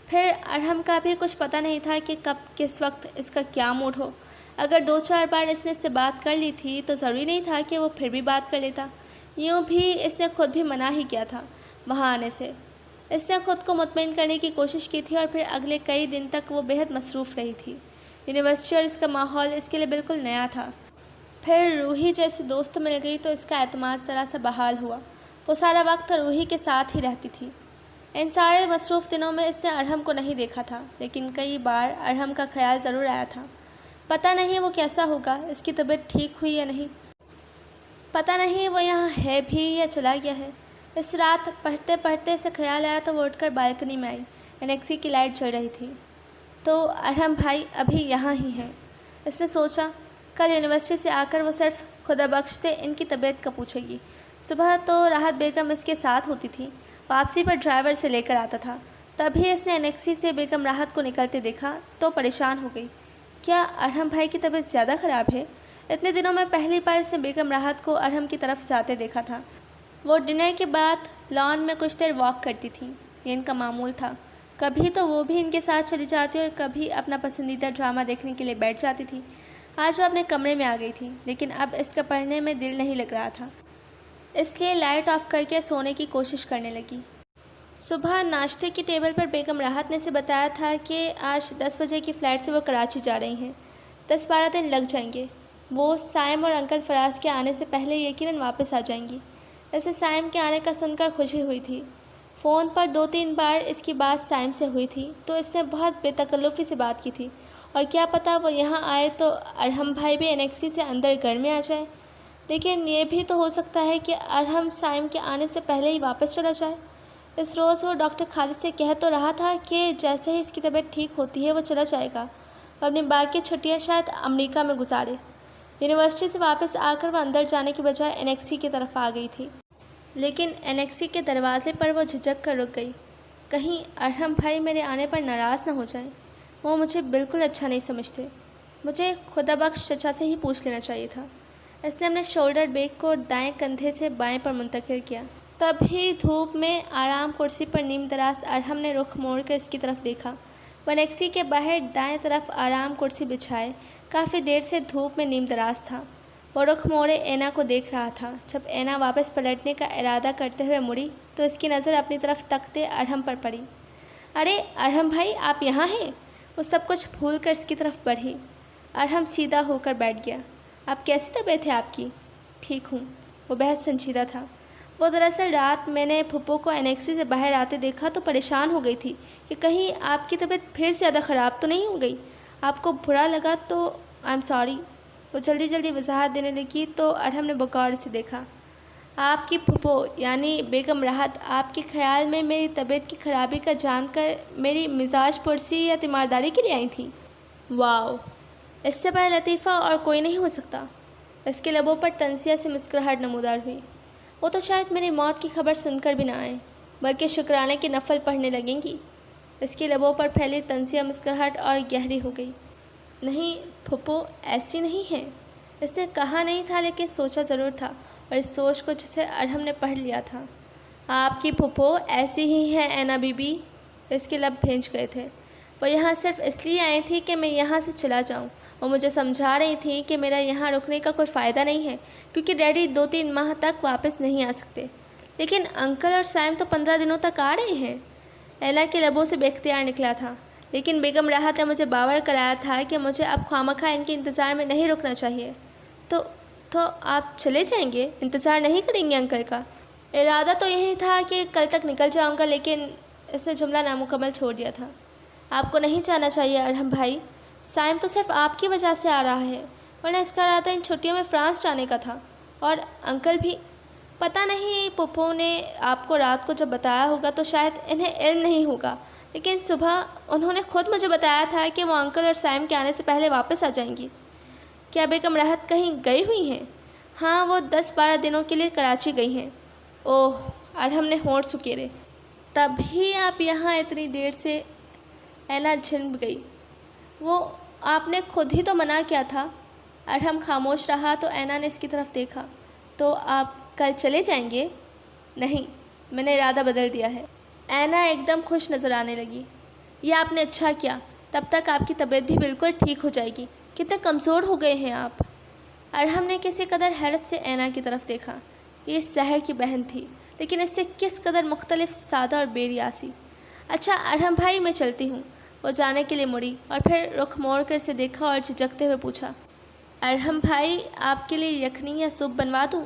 پھر ارحم کا بھی کچھ پتہ نہیں تھا کہ کب کس وقت اس کا کیا موڈ ہو۔ اگر 2-4 بار اس نے اس سے بات کر لی تھی تو ضروری نہیں تھا کہ وہ پھر بھی بات کر لیتا۔ یوں بھی اس نے خود بھی منع ہی کیا تھا وہاں آنے سے۔ اس نے خود کو مطمئن کرنے کی کوشش کی تھی اور پھر اگلے کئی دن تک وہ بے حد مصروف رہی تھی۔ یونیورسٹی اور اس کا ماحول اس کے لیے بالکل نیا تھا۔ پھر روحی جیسی دوست مل گئی تو اس کا اعتماد ذرا سا بحال ہوا۔ وہ سارا وقت روحی کے ساتھ ہی رہتی تھی۔ ان سارے مصروف دنوں میں اس نے ارحم کو نہیں دیکھا تھا، لیکن کئی بار ارحم کا خیال ضرور آیا تھا۔ پتہ نہیں وہ کیسا ہوگا، اس کی طبیعت ٹھیک ہوئی یا نہیں، پتہ نہیں وہ یہاں ہے بھی یا چلا گیا ہے۔ اس رات پڑھتے پڑھتے اسے خیال آیا تو وہ اٹھ کر بالکنی میں آئی۔ انیکسی کی لائٹ جل رہی تھی۔ تو ارحم بھائی ابھی یہاں ہی ہیں۔ اس نے سوچا، کل یونیورسٹی سے آ کر وہ صرف خدا بخش سے ان کی طبیعت کا پوچھے گی۔ صبح تو راحت بیگم اس کے ساتھ ہوتی تھی، واپسی پر ڈرائیور سے لے کر آتا تھا۔ تبھی اس نے انیکسی سے بیگم راحت کو نکلتے دیکھا تو پریشان ہو گئی۔ کیا ارحم بھائی کی طبیعت زیادہ خراب ہے؟ اتنے دنوں میں پہلی بار اس نے بیگم راحت کو ارحم کی طرف جاتے دیکھا تھا۔ وہ ڈنر کے بعد لان میں کچھ دیر واک کرتی تھیں، یہ ان کا معمول تھا۔ کبھی تو وہ بھی ان کے ساتھ چلی جاتی اور کبھی اپنا پسندیدہ ڈرامہ دیکھنے کے لیے بیٹھ جاتی تھی۔ آج وہ اپنے کمرے میں آ گئی تھی، لیکن اب اس کا پڑھنے میں دل نہیں لگ رہا تھا، اس لیے لائٹ آف کر کے سونے کی کوشش کرنے لگی۔ صبح ناشتے کی ٹیبل پر بیگم راحت نے اسے بتایا تھا کہ آج 10 بجے کی فلائٹ سے وہ کراچی جا رہی ہیں، 10-12 دن لگ جائیں گے۔ وہ سائم اور انکل فراز کے آنے سے پہلے یقیناً واپس آ جائیں گی۔ اسے سائم کے آنے کا سن کر خوشی ہوئی تھی۔ فون پر 2-3 بار اس کی بات سائم سے ہوئی تھی تو اس نے بہت بے تکلفی سے بات کی تھی، اور کیا پتہ وہ یہاں آئے تو ارحم بھائی بھی انیکسی سے اندر گھر میں آ جائے۔ لیکن یہ بھی تو ہو سکتا ہے کہ ارحم سائم کے آنے سے پہلے ہی واپس چلا جائے۔ اس روز وہ ڈاکٹر خالد سے کہہ تو رہا تھا کہ جیسے ہی اس کی طبیعت ٹھیک ہوتی ہے وہ چلا جائے گا، وہ اپنی باقی چھٹیاں شاید امریکہ میں گزارے۔ یونیورسٹی سے واپس آ کر وہ اندر جانے کی بجائے انیکسی کی طرف آ گئی تھی، لیکن انیکسی کے دروازے پر وہ جھجک کر رک گئی۔ کہیں ارحم بھائی میرے آنے پر ناراض نہ ہو جائیں، وہ مجھے بالکل اچھا نہیں سمجھتے، مجھے خدا بخش چچا سے ہی پوچھ لینا چاہیے تھا۔ اس نے اپنے شولڈر بیگ کو دائیں کندھے سے بائیں پر منتقل کیا۔ تبھی دھوپ میں آرام کرسی پر نیم دراز ارحم نے رخ موڑ کر اس کی طرف دیکھا۔ وہ انیکسی کے باہر دائیں طرف آرام کرسی بچھائے کافی دیر سے دھوپ میں نیم دراز تھا۔ وہ رخ موڑے اینا کو دیکھ رہا تھا۔ جب اینا واپس پلٹنے کا ارادہ کرتے ہوئے مڑی تو اس کی نظر اپنی طرف تکتے ارحم پر پڑی۔ ارے ارحم بھائی، آپ یہاں ہیں؟ وہ سب کچھ بھول کر اس کی طرف بڑھی۔ ارحم سیدھا ہو کر بیٹھ گیا۔ آپ کیسی طبیعت ہے آپ کی؟ ٹھیک ہوں، وہ بہت سنجیدہ تھا۔ وہ دراصل رات میں نے پھپھو کو انیکسی سے باہر آتے دیکھا تو پریشان ہو گئی تھی کہ کہیں آپ کی طبیعت پھر زیادہ خراب تو نہیں ہو گئی، آپ کو برا لگا تو آئی ایم سوری۔ وہ جلدی جلدی وضاحت دینے لگی تو ارحم نے بغور سے دیکھا۔ آپ کی پھپھو یعنی بیگم راحت آپ کے خیال میں میری طبیعت کی خرابی کا جان کر میری مزاج پرسی یا تیمارداری کے لیے آئی تھیں؟ واو، اس سے بڑا لطیفہ اور کوئی نہیں ہو سکتا۔ اس کے لبوں پر تنزیہ سے مسکراہٹ نمودار ہوئی۔ وہ تو شاید میری موت کی خبر سن کر بھی نہ آئیں، بلکہ شکرانے کے نفل پڑھنے لگیں گی۔ اس کے لبوں پر پھیلی تنزیہ مسکراہٹ اور گہری ہو گئی۔ نہیں پھپھو، ایسی نہیں ہے۔ اس نے کہا نہیں تھا لیکن سوچا ضرور تھا، اور اس سوچ کو جسے ارحم نے پڑھ لیا تھا۔ آپ کی پھپھو ایسی ہی ہیں اینا بی بی۔ اس کے لب بھینج گئے تھے۔ وہ یہاں صرف اس لیے آئی تھی کہ میں یہاں سے چلا جاؤں۔ وہ مجھے سمجھا رہی تھی کہ میرا یہاں رکنے کا کوئی فائدہ نہیں ہے کیونکہ ڈیڈی 2-3 ماہ تک واپس نہیں آ سکتے۔ لیکن انکل اور سائم تو 15 دنوں تک آ رہے ہیں۔ اینا کے لبوں سے بے اختیار نکلا تھا۔ لیکن بیگم راحت نے مجھے باور کرایا تھا کہ مجھے اب خوامخواہ ان کے انتظار میں نہیں رکنا چاہیے۔ تو آپ چلے جائیں گے؟ انتظار نہیں کریں گے انکل کا؟ ارادہ تو یہی تھا کہ کل تک نکل جاؤں گا، لیکن اس نے جملہ نامکمل چھوڑ دیا تھا۔ آپ کو نہیں جانا چاہیے ارحم بھائی، سائم تو صرف آپ کی وجہ سے آ رہا ہے، ورنہ اس کا ارادہ ان چھٹیوں میں فرانس جانے کا تھا۔ اور انکل بھی پتہ نہیں، پھپھو نے آپ کو رات کو جب بتایا ہوگا تو شاید انہیں علم نہیں ہوگا، لیکن صبح انہوں نے خود مجھے بتایا تھا کہ وہ انکل اور سائم کے آنے سے پہلے واپس آ جائیں گی۔ کیا بیگم راحت کہیں گئی ہوئی ہیں؟ ہاں، وہ 10-12 دنوں کے لیے کراچی گئی ہیں۔ اوہ، ارحم نے ہونٹ سکیرے۔ تبھی آپ یہاں اتنی دیر سے؟ اینا جھنب گئی۔ وہ آپ نے خود ہی تو منع کیا تھا۔ ارحم خاموش رہا تو اینا نے اس کی طرف دیکھا۔ تو آپ کل چلے جائیں گے؟ نہیں، میں نے ارادہ بدل دیا ہے۔ اینا ایک دم خوش نظر آنے لگی۔ یہ آپ نے اچھا کیا، تب تک آپ کی طبیعت بھی بالکل ٹھیک ہو جائے گی۔ کتنے کمزور ہو گئے ہیں آپ۔ ارحم نے کسی قدر حیرت سے اینا کی طرف دیکھا۔ یہ سحر کی بہن تھی، لیکن اس سے کس قدر مختلف، سادہ اور بے ریاسی۔ اچھا ارحم بھائی، میں چلتی ہوں۔ وہ جانے کے لیے مڑی اور پھر رخ موڑ کر اسے دیکھا اور جھجکتے ہوئے پوچھا، ارحم بھائی آپ کے لیے یخنی یا سوپ بنوا دوں؟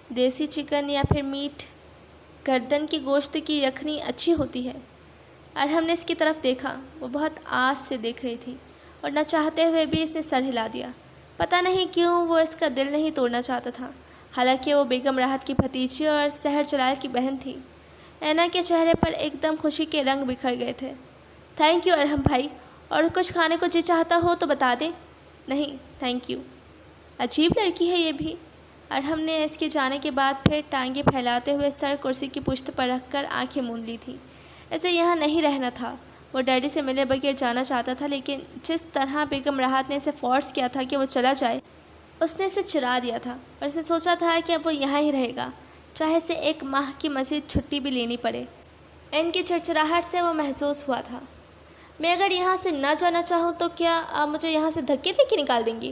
دیسی چکن یا پھر میٹ؟ گردن کی گوشت کی یخنی اچھی ہوتی ہے۔ ارحم نے اس کی طرف دیکھا۔ وہ بہت آس سے دیکھ رہی تھی اور نہ چاہتے ہوئے بھی اس نے سر ہلا دیا۔ پتہ نہیں کیوں وہ اس کا دل نہیں توڑنا چاہتا تھا، حالانکہ وہ بیگم راحت کی بھتیجی اور سحر جلال کی بہن تھی۔ اینا کے چہرے پر ایک دم خوشی کے رنگ بکھر گئے تھے۔ تھینک یو ارحم بھائی، اور کچھ کھانے کو جی چاہتا ہو تو بتا دیں۔ نہیں تھینک یو۔ عجیب لڑکی ہے یہ بھی۔ ارحم نے اس کے جانے کے بعد پھر ٹانگیں پھیلاتے ہوئے سر کرسی کی پشت پر رکھ کر آنکھیں موند لی تھیں۔ اسے یہاں نہیں رہنا تھا۔ وہ ڈیڈی سے ملے بغیر جانا چاہتا تھا، لیکن جس طرح بیگم راحت نے اسے فورس کیا تھا کہ وہ چلا جائے، اس نے اسے چرا دیا تھا، اور اس نے سوچا تھا کہ اب وہ یہاں ہی رہے گا، چاہے اسے 1 ماہ کی مزید چھٹی بھی لینی پڑے۔ ان کی چڑچڑاہٹ سے وہ محسوس ہوا تھا، میں اگر یہاں سے نہ جانا چاہوں تو کیا آپ مجھے یہاں سے دھکے دے کے نکال دیں گی؟